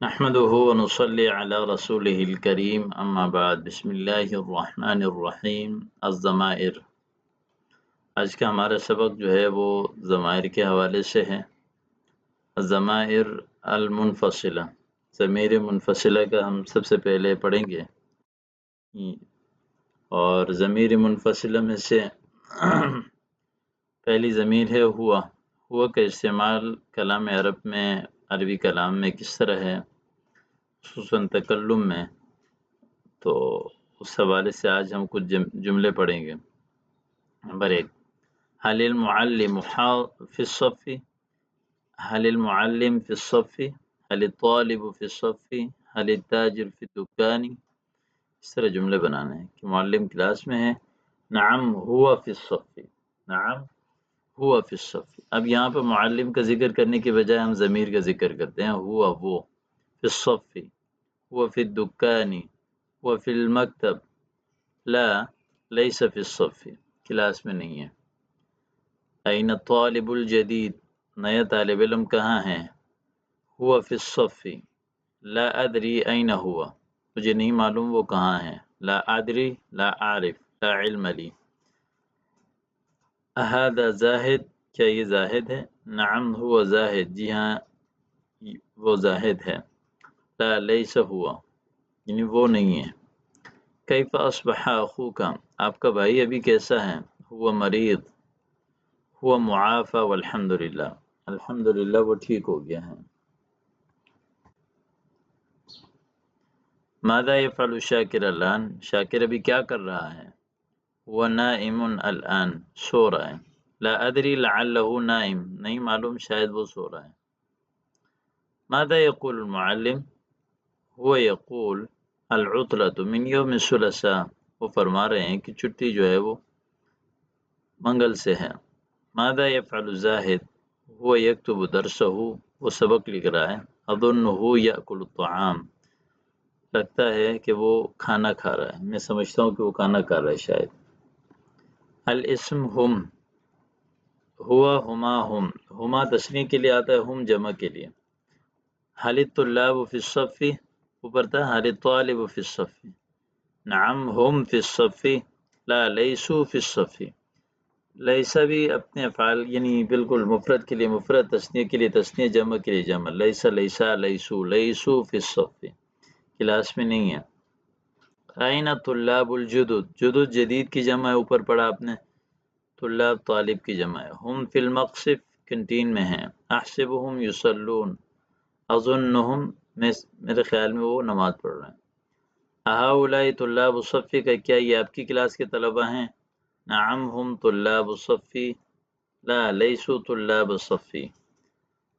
نحمده ونصلي على رسوله الكريم اما بعد بسم اللہ الرحمن الرحیم الضمائر۔ آج کا ہمارا سبق جو ہے وہ ضمائر کے حوالے سے ہے۔ الضمائر المنفصلہ، ضمیر منفصلہ کا ہم سب سے پہلے پڑھیں گے، اور ضمیر منفصلہ میں سے پہلی ضمیر ہے ہوا کا استعمال کلام عرب میں، عربی کلام میں کس طرح ہے، خصوصاً تکلم میں، تو اس حوالے سے آج ہم کچھ جملے پڑھیں گے۔ نمبر 1، حل المعلم فی الصف، حل المعلم فی الصف، حل الطالب فی الصف، حل التاجر فی الدکان۔ اس طرح جملے بنانے ہیں کہ معلم کلاس میں ہے، نعم ہوا فی الصف، نعم ہوا فی الصف۔ اب یہاں پہ معلم کا ذکر کرنے کی بجائے ہم ضمیر کا ذکر کرتے ہیں، ہوا وہ، فی الصف، هو في الدكان، هو في المكتب، لا ليس في الصف، کلاس میں نہیں ہے۔ أين الطالب الجديد، نیا طالب علم کہاں ہے؟ هو في الصف، لا أدري أين هو، مجھے نہیں معلوم وہ کہاں ہے۔ لا أدري، لا أعرف، لا علم لي۔ هذا زاہد، کیا یہ زاہد ہے؟ نعم هو زاہد، جی ہاں وہ زاہد ہے۔ لا ليس هو، یعنی وہ نہیں ہے۔ کیف اصبح اخوک، آپ کا بھائی ابھی کیسا ہے؟ ہوا مریض، ہوا معافی والحمد للہ، الحمد للہ وہ ٹھیک ہو گیا ہے۔ ماذا یفعل شاکر الان، شاکر ابھی کیا کر رہا ہے؟ ہوا نائم الان، سو رہا ہے۔ لا ادری لعلہ نائم، نہیں معلوم شاید وہ سو رہا ہے۔ ماذا یقول المعلم، هو یقول العطلۃ من یوم الثلاثاء، وہ فرما رہے ہیں کہ چھٹی جو ہے وہ منگل سے ہے۔ ماذا یفعل زاہد، هو یکتب درسہ، وہ سبق لکھ رہا ہے۔ اظنہ یأکل الطعام، لگتا ہے کہ وہ کھانا کھا رہا ہے، میں سمجھتا ہوں کہ وہ کھانا کھا رہا ہے شاید۔ الاسم ہم، ہوا ہما ہم، ہما تثنیہ کے لیے آتا ہے، ہم جمع کے لیے۔ حل الطلاب فی الصف، اوپر تھا حل الطالب فی الصف، نعم ہم فی الصف، لا لیسوا فی الصف۔ لیسا بھی اپنے افعال، یعنی بالکل مفرد کے لیے مفرد، تثنیہ کے لیے تثنیہ، جمع کے لیے جمع۔ لیسا لیسا لیسو، لیسو فی الصف، کلاس میں نہیں ہے۔ این طلاب الجدد، جدد جدید کی جمع ہے، اوپر پڑھا آپ نے، طلاب طالب کی جمع ہے۔ ہم فی المقصف، کنٹین میں ہیں۔ احسبهم یصلون، اظنهم، میرے خیال میں وہ نماز پڑھ رہے ہیں۔ اہؤلاء طلاب الصف، کا کیا یہ آپ کی کلاس کے طلبہ ہیں؟ نعم ہم طلاب الصف، لا لیسوا طلاب الصف۔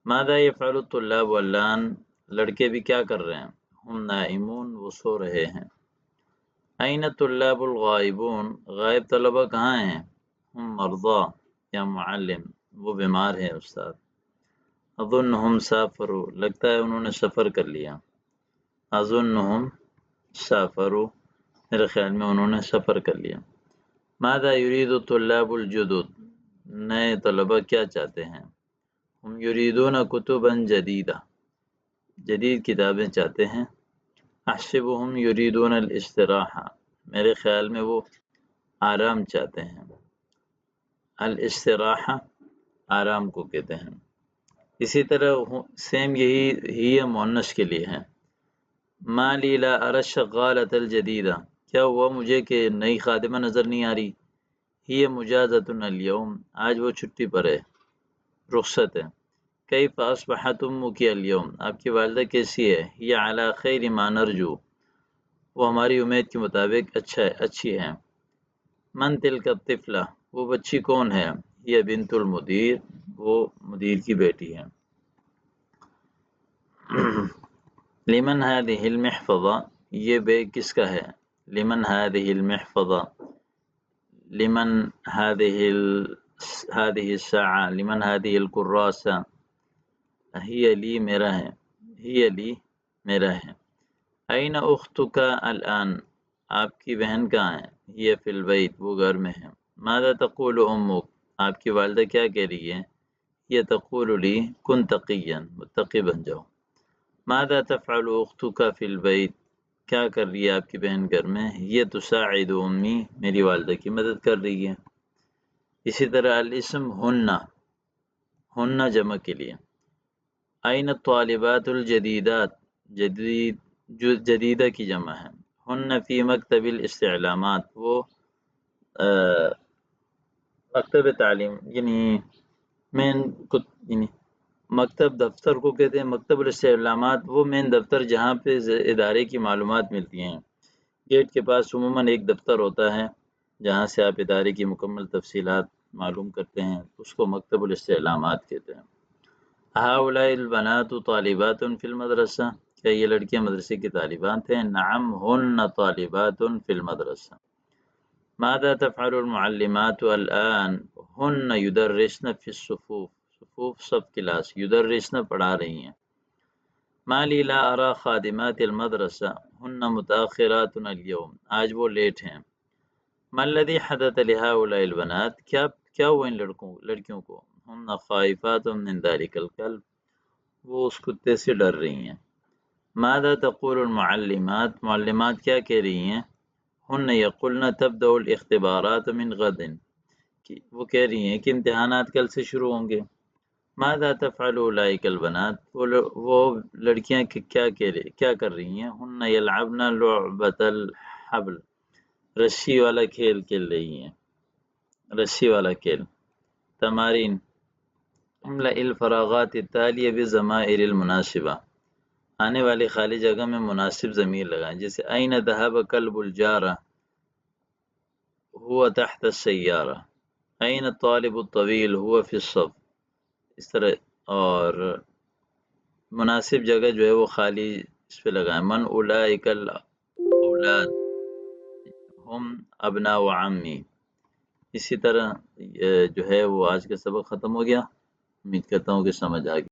ماذا یفعل الطلاب الان، لڑکے بھی کیا کر رہے ہیں؟ ہم نائمون، وہ سو رہے ہیں۔ این الطلاب الغائبون، غائب طلبہ کہاں ہیں؟ ہم مرضی، یا معلم، وہ بیمار ہیں استاد۔ اظنهم سافروا، لگتا ہے انہوں نے سفر کر لیا۔ اظنهم سافروا، میرے خیال میں انہوں نے سفر کر لیا۔ ماذا یرید الطلاب الجدد، نئے طلبہ کیا چاہتے ہیں؟ ہم یریدون کتبا جدیدہ، جدید کتابیں چاہتے ہیں۔ احسبهم یریدون الاستراحہ، میرے خیال میں وہ آرام چاہتے ہیں۔ الاستراحہ آرام کو کہتے ہیں۔ اسی طرح سیم یہی ہی مؤنث کے لیے ہے۔ ما لی لا اری الشغالۃ الجدیدہ، کیا ہوا مجھے کہ نئی خادمہ نظر نہیں آ رہی؟ ہی مجازۃ اليوم، آج وہ چھٹی پر ہے، رخصت ہے۔ کیف اصبحت امک اليوم، آپ کی والدہ کیسی ہے؟ ہی علی خیر ما نرجو، وہ ہماری امید کے مطابق اچھی ہے۔ من تلک الطفلہ، وہ بچی کون ہے؟ یہ بنت المدیر، وہ مدیر کی بیٹی ہے۔ لمن هذه المحفظہ، یہ بیگ کس کا ہے؟ لمن هذه المحفظہ، لمن هذه الساعة، لمن هذه الكراسة، هي لی، میرا ہے، هي لی، میرا ہے۔ این اختک الان، آپ کی بہن کہاں ہے؟ هي فی البیت، وہ گھر میں ہے۔ ماذا تقول امک، آپ کی والدہ کیا کہہ رہی ہے؟ هي تقول لی کن تقیا، متقی بن جاؤ۔ ماذا تفعل اختک فی البیت، کیا کر رہی ہے آپ کی بہن گھر میں؟ یہ تساعد امی، میری والدہ کی مدد کر رہی ہے۔ اسی طرح الاسم ہن جمع کے لیے، این الطالبات الجدیدات، جدیدہ کی جمع ہے۔ ہن فی مکتب الاستعلامات، وہ مکتب تعلیم یعنی مین یعنی مکتب دفتر کو کہتے ہیں، مکتب الاستعلامات وہ مین دفتر جہاں پہ ادارے کی معلومات ملتی ہیں۔ گیٹ کے پاس عموماً ایک دفتر ہوتا ہے جہاں سے آپ ادارے کی مکمل تفصیلات معلوم کرتے ہیں، اس کو مکتب الاستعلامات کہتے ہیں۔ ہؤلاء البنات طالبات فی المدرسہ، کیا یہ لڑکیاں مدرسے کی طالبات ہیں؟ نعم ہن طالبات فی المدرسہ۔ ماذا تفعل المعلمات الآن؟ ہن یدرسن فی الصفوف، صفوف سب کلاس، یدرسن پڑھا رہی ہیں۔ ما لی لا ارى خادمات المدرسہ، ہن متاخرات اليوم، آج وہ لیٹ ہیں۔ ما الذی حدث لهؤلاء البنات، کیا ہوا ان لڑکیوں کو؟ ہن خائفات من ذلك الكلب، وہ اس کتے سے ڈر رہی ہیں۔ ماذا تقول المعلمات، معلمات کیا کہہ رہی ہیں؟ ہن یقولن تبدأ الاختبارات من غد، وہ کہہ رہی ہیں کہ امتحانات کل سے شروع ہوں گے۔ ماذا تفعل اولئک البنات، وہ لڑکیاں کیا کر رہی ہیں؟ ہن یلعبن لعبۃ الحبل، رسی والا کھیل کھیل رہی ہیں، رسی والا کھیل۔ تمارین، املأ الفراغات التالیہ بالضمائر المناسبہ، آنے والی خالی جگہ میں مناسب ضمیر لگائیں، جیسے این ذهب کلب الجارہ، هو تحت السیارہ، این الطالب الطویل، هو فی الصف، اس طرح۔ اور مناسب جگہ جو ہے وہ خالی اس پہ لگائیں، من اولئک الاولاد ہم ابناء عمی۔ اسی طرح جو ہے وہ آج کا سبق ختم ہو گیا، امید کرتا ہوں کہ سمجھ آ گئی۔